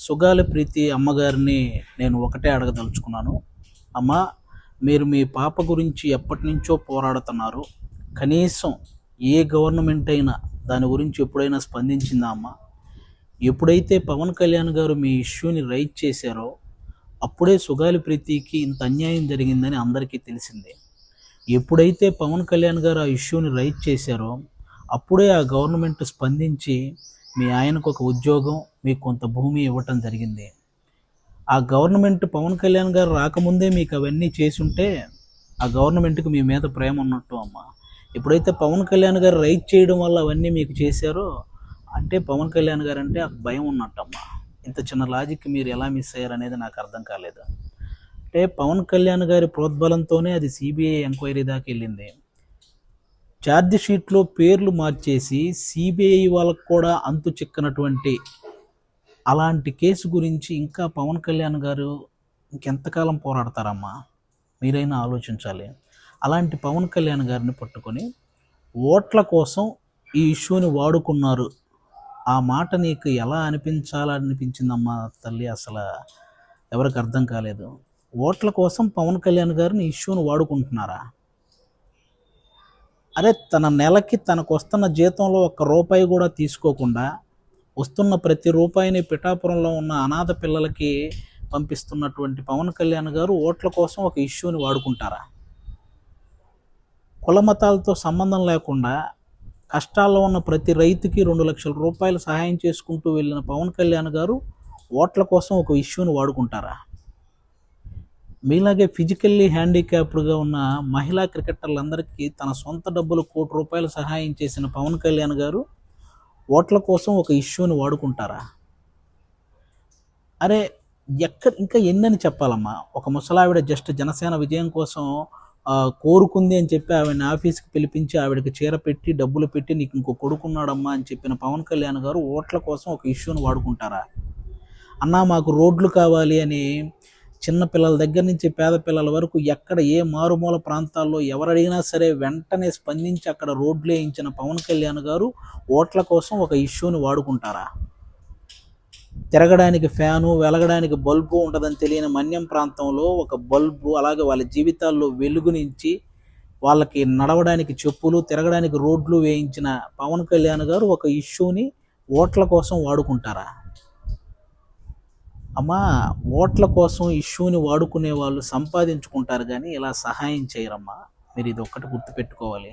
సుగాలి ప్రీతి అమ్మగారిని నేను ఒకటే అడగదలుచుకున్నాను. అమ్మా, మీరు మీ పాప గురించి ఎప్పటినుంచో పోరాడుతున్నారు. కనీసం ఏ గవర్నమెంట్ అయినా దాని గురించి ఎప్పుడైనా స్పందించిందా అమ్మా? ఎప్పుడైతే పవన్ కళ్యాణ్ గారు మీ ఇష్యూని రైజ్ చేశారో అప్పుడే సుగాలి ప్రీతికి ఇంత అన్యాయం జరిగిందని అందరికీ తెలిసిందే. ఎప్పుడైతే పవన్ కళ్యాణ్ గారు ఆ ఇష్యూని రైజ్ చేశారో అప్పుడే ఆ గవర్నమెంట్ స్పందించి మీ ఆయనకు ఒక ఉద్యోగం, మీకు కొంత భూమి ఇవ్వటం జరిగింది. ఆ గవర్నమెంట్ పవన్ కళ్యాణ్ గారు రాకముందే మీకు అవన్నీ చేసుంటే ఆ గవర్నమెంట్కి మీ మీద ప్రేమ ఉన్నట్టు అమ్మ. ఎప్పుడైతే పవన్ కళ్యాణ్ గారు రైజ్ చేయడం వల్ల అవన్నీ మీకు చేశారో అంటే పవన్ కళ్యాణ్ గారు అంటే ఆ భయం ఉన్నట్టమ్మా. ఇంత చిన్న లాజిక్ మీరు ఎలా మిస్ అయ్యారు అనేది నాకు అర్థం కాలేదు. అంటే పవన్ కళ్యాణ్ గారి ప్రోద్బలంతోనే అది సిబిఐ ఎంక్వైరీ దాకా వెళ్ళింది. ఛార్జ్ షీట్లో పేర్లు మార్చేసి సిబిఐ వాళ్ళకు కూడా అంతు చిక్కనటువంటి అలాంటి కేసు గురించి ఇంకా పవన్ కళ్యాణ్ గారు ఇంకెంతకాలం పోరాడతారమ్మా? మీరైనా ఆలోచించాలి. అలాంటి పవన్ కళ్యాణ్ గారిని పట్టుకొని ఓట్ల కోసం ఈ ఇష్యూని వాడుకున్నారు. ఆ మాట నీకు ఎలా అనిపించిందమ్మా తల్లి? అసలు ఎవరికి అర్థం కాలేదు. ఓట్ల కోసం పవన్ కళ్యాణ్ గారిని ఇష్యూని వాడుకుంటున్నారా? అరే, తన నెలకి తనకు వస్తున్న జీతంలో ₹1 కూడా తీసుకోకుండా వస్తున్న ప్రతి రూపాయిని పిఠాపురంలో ఉన్న అనాథ పిల్లలకి పంపిస్తున్నటువంటి పవన్ కళ్యాణ్ గారు ఓట్ల కోసం ఒక ఇష్యూని వాడుకుంటారా? కుల మతాలతో సంబంధం లేకుండా కష్టాల్లో ఉన్న ప్రతి రైతుకి ₹2 లక్షల సహాయం చేసుకుంటూ వెళ్ళిన పవన్ కళ్యాణ్ గారు ఓట్ల కోసం ఒక ఇష్యూని వాడుకుంటారా? మీలాగే ఫిజికల్లీ హ్యాండిక్యాప్డ్గా ఉన్న మహిళా క్రికెటర్లందరికీ తన సొంత డబ్బులు ₹1 సహాయం చేసిన పవన్ కళ్యాణ్ గారు ఓట్ల కోసం ఒక ఇష్యూని వాడుకుంటారా? అరే, ఇంకా ఎన్నని చెప్పాలమ్మా? ఒక ముసలావిడ జస్ట్ జనసేన విజయం కోసం కోరుకుంది అని చెప్పి ఆవిడని ఆఫీస్కి పిలిపించి ఆవిడకి చీర పెట్టి డబ్బులు పెట్టి నీకు ఇంకో కొడుకున్నాడమ్మా అని చెప్పిన పవన్ కళ్యాణ్ గారు ఓట్ల కోసం ఒక ఇష్యూని వాడుకుంటారా? అన్నా, మాకు రోడ్లు కావాలి అని చిన్న పిల్లల దగ్గర నుంచి పేద పిల్లల వరకు ఎక్కడ ఏ మారుమూల ప్రాంతాల్లో ఎవరు అడిగినా సరే వెంటనే స్పందించి అక్కడ రోడ్లు వేయించిన పవన్ కళ్యాణ్ గారు ఓట్ల కోసం ఒక ఇష్యూని వాడుకుంటారా? తిరగడానికి ఫ్యాను, వెలగడానికి బల్బు ఉంటుందని తెలియని మన్యం ప్రాంతంలో ఒక బల్బు, అలాగే వాళ్ళ జీవితాల్లో వెలుగునించి వాళ్ళకి నడవడానికి చెప్పులు, తిరగడానికి రోడ్లు వేయించిన పవన్ కళ్యాణ్ గారు ఒక ఇష్యూని ఓట్ల కోసం వాడుకుంటారా? అమ్మా, ఓట్ల కోసం ఇష్యూని వాడుకునే వాళ్ళు సంపాదించుకుంటారు కానీ ఇలా సహాయం చేయరమ్మా. మీరు ఇది ఒక్కటి గుర్తుపెట్టుకోవాలి.